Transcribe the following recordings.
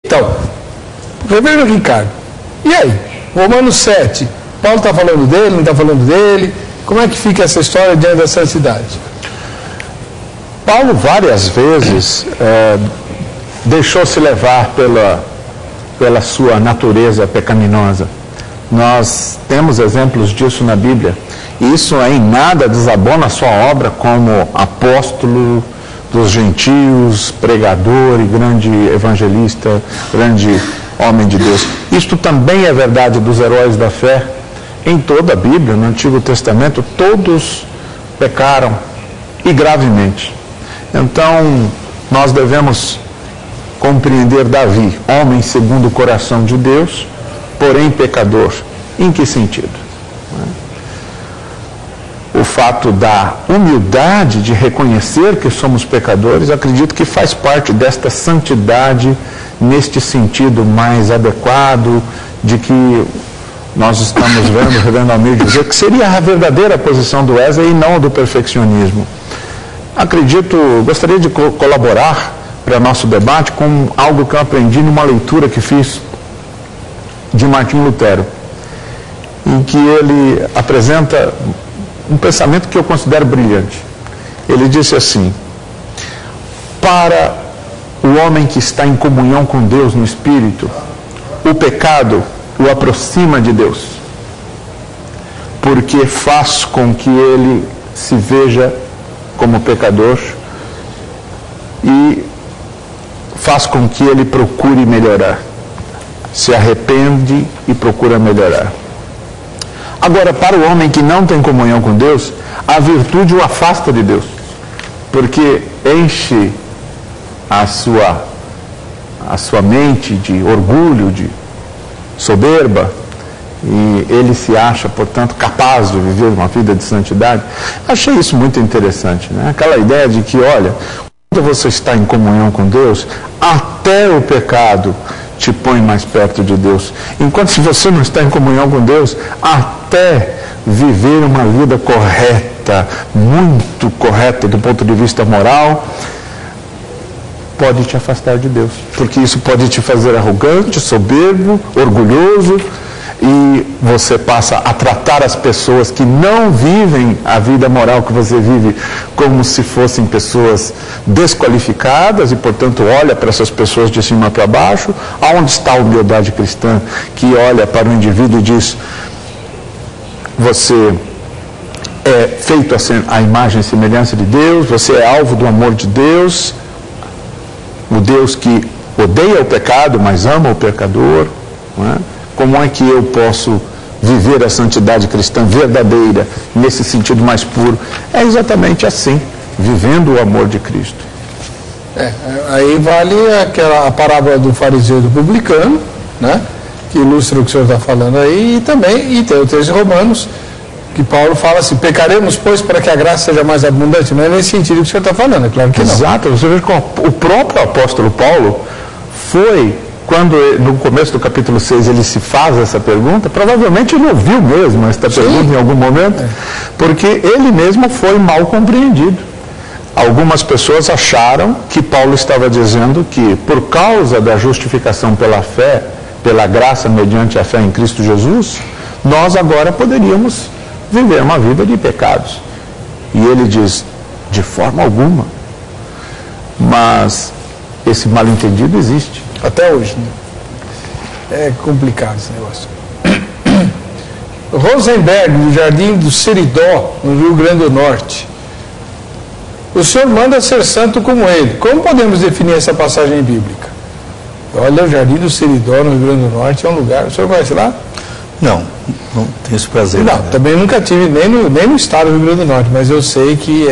Então, Reverendo Ricardo, e aí? Romanos 7, Paulo está falando dele, não está falando dele? Como é que fica essa história diante da santidade? Paulo várias vezes deixou-se levar pela sua natureza pecaminosa. Nós temos exemplos disso na Bíblia. E isso em nada desabona a sua obra como apóstolo dos gentios, pregador e grande evangelista, grande homem de Deus. Isto também é verdade dos heróis da fé. Em toda a Bíblia, no Antigo Testamento, todos pecaram e gravemente. Então, nós devemos compreender Davi, homem segundo o coração de Deus, porém pecador. Em que sentido? O fato da humildade de reconhecer que somos pecadores, acredito que faz parte desta santidade neste sentido mais adequado, de que nós estamos vendo o Reverendo Almir dizer que seria a verdadeira posição do Wesley e não a do perfeccionismo. Gostaria de colaborar para nosso debate com algo que eu aprendi numa leitura que fiz de Martinho Lutero, em que ele apresenta um pensamento que eu considero brilhante. Ele disse assim: para o homem que está em comunhão com Deus no Espírito, o pecado o aproxima de Deus, porque faz com que ele se veja como pecador e faz com que ele procure melhorar, se arrepende e procura melhorar. Agora, para o homem que não tem comunhão com Deus, a virtude o afasta de Deus, porque enche a sua mente de orgulho, de soberba, e ele se acha, portanto, capaz de viver uma vida de santidade. Achei isso muito interessante, né? Aquela ideia de que, olha, quando você está em comunhão com Deus, até o pecado te põe mais perto de Deus. Enquanto se você não está em comunhão com Deus, até viver uma vida correta, muito correta do ponto de vista moral, pode te afastar de Deus. Porque isso pode te fazer arrogante, soberbo, orgulhoso, e você passa a tratar as pessoas que não vivem a vida moral que você vive como se fossem pessoas desqualificadas e, portanto, olha para essas pessoas de cima para baixo. Aonde está a humildade cristã que olha para o indivíduo e diz: você é feito à imagem e semelhança de Deus, você é alvo do amor de Deus, o Deus que odeia o pecado, mas ama o pecador, não é? Como é que eu posso viver a santidade cristã verdadeira, nesse sentido mais puro? É exatamente assim, vivendo o amor de Cristo. Aí vale a parábola do fariseu e do publicano, né? Que ilustra o que o senhor está falando aí, e tem o texto de Romanos, que Paulo fala assim: pecaremos, pois, para que a graça seja mais abundante. Não é nesse sentido que o senhor está falando, é claro que não. Exato, você vê que o próprio apóstolo Paulo foi... Quando no começo do capítulo 6 ele se faz essa pergunta, provavelmente ele ouviu mesmo esta pergunta em algum momento, porque ele mesmo foi mal compreendido. Algumas pessoas acharam que Paulo estava dizendo que, por causa da justificação pela fé, pela graça mediante a fé em Cristo Jesus, nós agora poderíamos viver uma vida de pecados. E ele diz: de forma alguma. Mas esse mal-entendido existe. Até hoje, né? É complicado esse negócio. Rosenberg, do Jardim do Seridó, no Rio Grande do Norte. O senhor manda ser santo como ele. Como podemos definir essa passagem bíblica? Olha, o Jardim do Seridó, no Rio Grande do Norte, é um lugar... O senhor conhece lá? Não tenho esse prazer. Não, também nunca tive, nem no estado do Rio Grande do Norte, mas eu sei que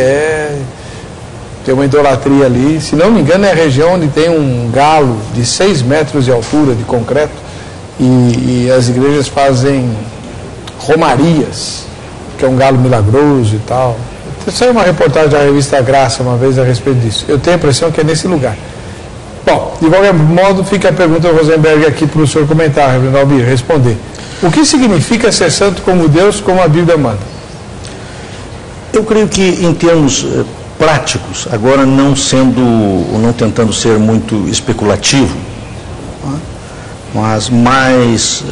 tem uma idolatria ali. Se não me engano, é a região onde tem um galo de 6 metros de altura, de concreto, e as igrejas fazem romarias, que é um galo milagroso e tal. Saiu uma reportagem da revista Graça uma vez a respeito disso. Eu tenho a impressão que é nesse lugar. Bom, de qualquer modo, fica a pergunta do Rosenberg aqui para o senhor comentar, Reverendo Almir, responder. O que significa ser santo como Deus, como a Bíblia manda? Eu creio que, em termos práticos, agora não tentando ser muito especulativo, mas mais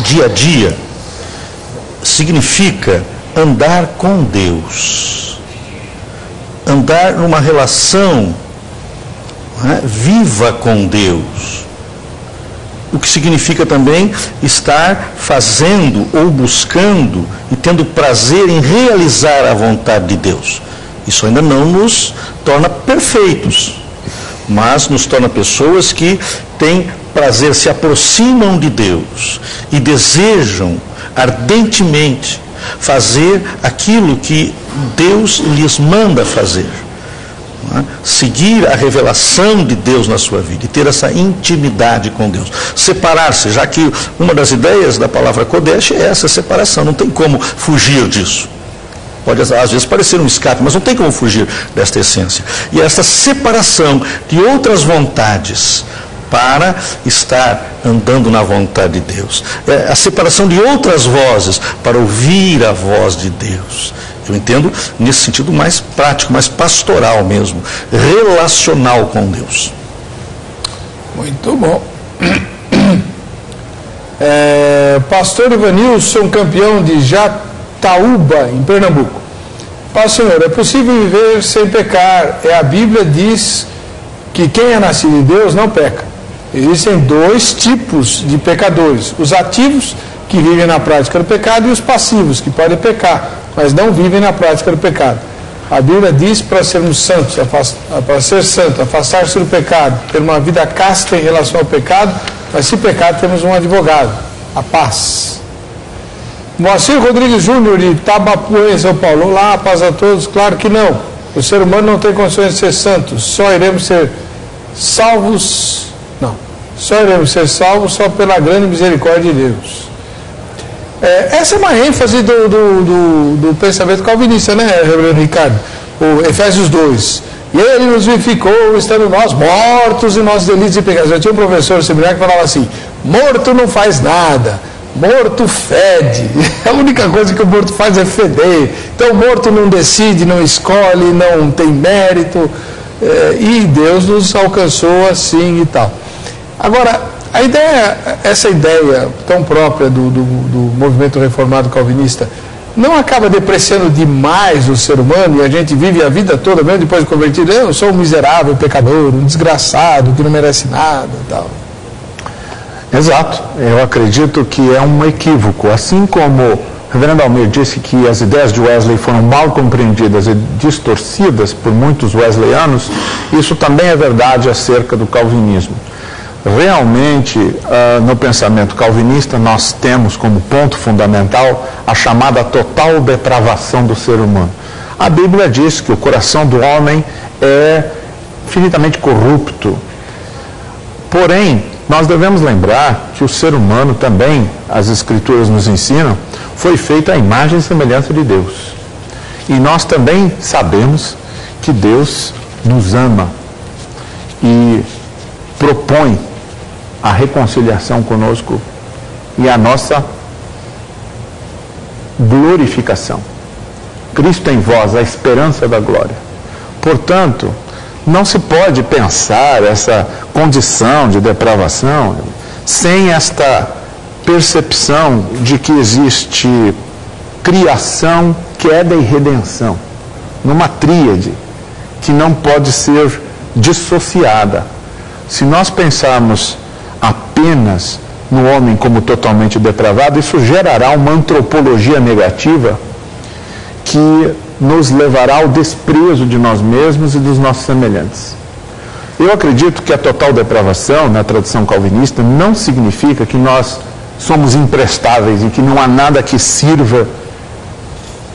dia a dia, significa andar com Deus, andar numa relação viva com Deus, o que significa também estar fazendo ou buscando e tendo prazer em realizar a vontade de Deus. Isso ainda não nos torna perfeitos, mas nos torna pessoas que têm prazer, se aproximam de Deus e desejam ardentemente fazer aquilo que Deus lhes manda fazer. Seguir a revelação de Deus na sua vida e ter essa intimidade com Deus. Separar-se, já que uma das ideias da palavra Kodesh é essa separação, não tem como fugir disso. Pode às vezes parecer um escape, mas não tem como fugir desta essência. E essa separação de outras vontades para estar andando na vontade de Deus. É a separação de outras vozes para ouvir a voz de Deus. Eu entendo nesse sentido mais prático, mais pastoral mesmo, relacional com Deus. Muito bom. Pastor Ivanilson, campeão de Jataúba, em Pernambuco. Paz, Senhor, é possível viver sem pecar. A Bíblia diz que quem é nascido de Deus não peca. Existem dois tipos de pecadores: os ativos, que vivem na prática do pecado, e os passivos, que podem pecar, mas não vivem na prática do pecado. A Bíblia diz para sermos santos, para ser santo, afastar-se do pecado, ter uma vida casta em relação ao pecado, mas se pecar temos um advogado, a paz. Moacir Rodrigues Júnior, de Itabapuã, em São Paulo. Olá, paz a todos. Claro que não. O ser humano não tem condições de ser santos, só iremos ser salvos só pela grande misericórdia de Deus. Essa é uma ênfase do pensamento calvinista, né, reverendo Ricardo? O Efésios 2. E ele nos vivificou, estando nós mortos em nossos delitos e pecados. Eu tinha um professor no seminário que falava assim: morto não faz nada, morto fede. A única coisa que o morto faz é feder. Então o morto não decide, não escolhe, não tem mérito. E Deus nos alcançou assim e tal. Agora, essa ideia tão própria do movimento reformado calvinista, não acaba depreciando demais o ser humano, e a gente vive a vida toda, mesmo depois de convertido, eu sou um miserável pecador, um desgraçado, que não merece nada e tal. Exato. Eu acredito que é um equívoco. Assim como o reverendo Almir disse que as ideias de Wesley foram mal compreendidas e distorcidas por muitos wesleyanos, isso também é verdade acerca do calvinismo. Realmente, no pensamento calvinista, nós temos como ponto fundamental a chamada total depravação do ser humano. A Bíblia diz que o coração do homem é infinitamente corrupto. Porém, nós devemos lembrar que o ser humano também, as Escrituras nos ensinam, foi feito à imagem e semelhança de Deus. E nós também sabemos que Deus nos ama e propõe a reconciliação conosco e a nossa glorificação. Cristo em vós, a esperança da glória. Portanto, não se pode pensar essa condição de depravação sem esta percepção de que existe criação, queda e redenção, numa tríade que não pode ser dissociada. Se nós pensarmos apenas no homem como totalmente depravado, isso gerará uma antropologia negativa que nos levará ao desprezo de nós mesmos e dos nossos semelhantes. Eu acredito que a total depravação, na tradição calvinista, não significa que nós somos imprestáveis e que não há nada que sirva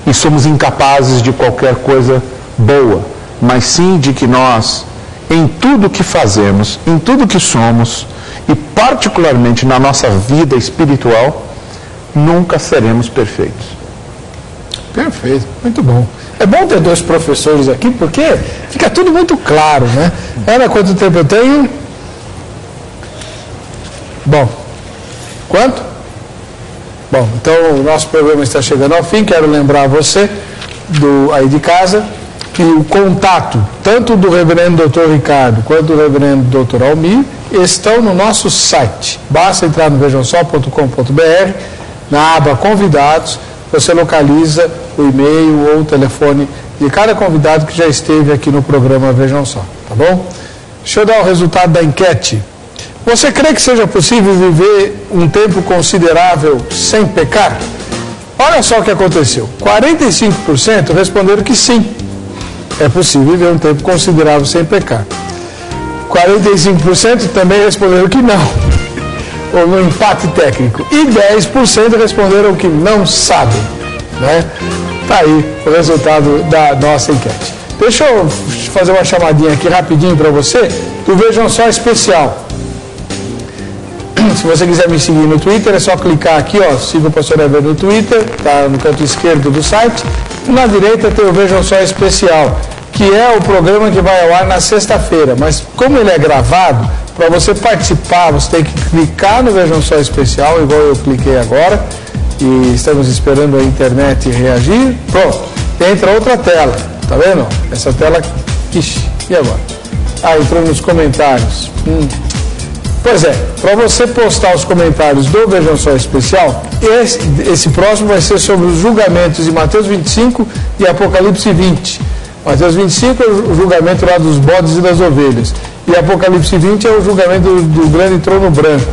e somos incapazes de qualquer coisa boa, mas sim de que nós, em tudo que fazemos, em tudo que somos, e particularmente na nossa vida espiritual, nunca seremos perfeitos. Perfeito, muito bom. É bom ter dois professores aqui, porque fica tudo muito claro, né? Ana, quanto tempo eu tenho? Bom, quanto? Bom, então o nosso programa está chegando ao fim. Quero lembrar você, aí de casa, que o contato, tanto do reverendo Dr. Ricardo, quanto do reverendo Dr. Almir, estão no nosso site. Basta entrar no vejamsó.com.br, na aba convidados, você localiza o e-mail ou o telefone de cada convidado que já esteve aqui no programa Vejam Só, tá bom? Deixa eu dar o resultado da enquete. Você crê que seja possível viver um tempo considerável sem pecar? Olha só o que aconteceu. 45% responderam que sim, é possível viver um tempo considerável sem pecar. 45% também responderam que não, ou no empate técnico. E 10% responderam que não sabem, né? Tá aí o resultado da nossa enquete. Deixa eu fazer uma chamadinha aqui rapidinho para você, do Vejam Só Especial. Se você quiser me seguir no Twitter, é só clicar aqui, ó, siga o Pastor Heber no Twitter, tá no canto esquerdo do site. E na direita tem o Vejam Só Especial, que é o programa que vai ao ar na sexta-feira. Mas como ele é gravado, para você participar, você tem que clicar no Vejam Só Especial, igual eu cliquei agora, e estamos esperando a internet reagir. Pronto, entra outra tela, tá vendo? Essa tela, ixi, e agora? Ah, entrou nos comentários. Pois é, para você postar os comentários do Vejam Só Especial, esse próximo vai ser sobre os julgamentos de Mateus 25 e Apocalipse 20. Mateus 25 é o julgamento lá dos bodes e das ovelhas. E Apocalipse 20 é o julgamento do grande trono branco.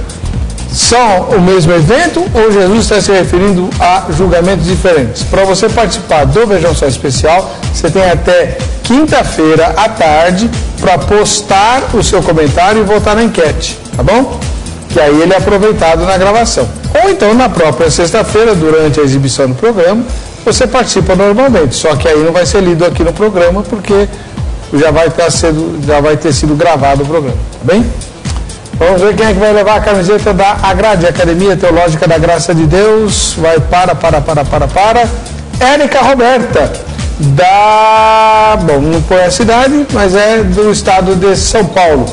São o mesmo evento ou Jesus está se referindo a julgamentos diferentes? Para você participar do Vejam Só Especial, você tem até quinta-feira à tarde para postar o seu comentário e votar na enquete, tá bom? Que aí ele é aproveitado na gravação. Ou então na própria sexta-feira, durante a exibição do programa, você participa normalmente, só que aí não vai ser lido aqui no programa, porque já vai ter sido gravado o programa, tá bem? Vamos ver quem é que vai levar a camiseta da Agrade, Academia Teológica da Graça de Deus. Vai para. Érica Roberta, bom, não põe a cidade, mas é do estado de São Paulo.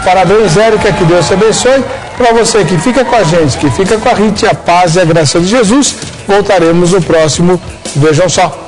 Parabéns, Érica, que Deus te abençoe. Para você que fica com a gente, que fica com a Rite, a paz e a graça de Jesus, voltaremos no próximo Vejam Só.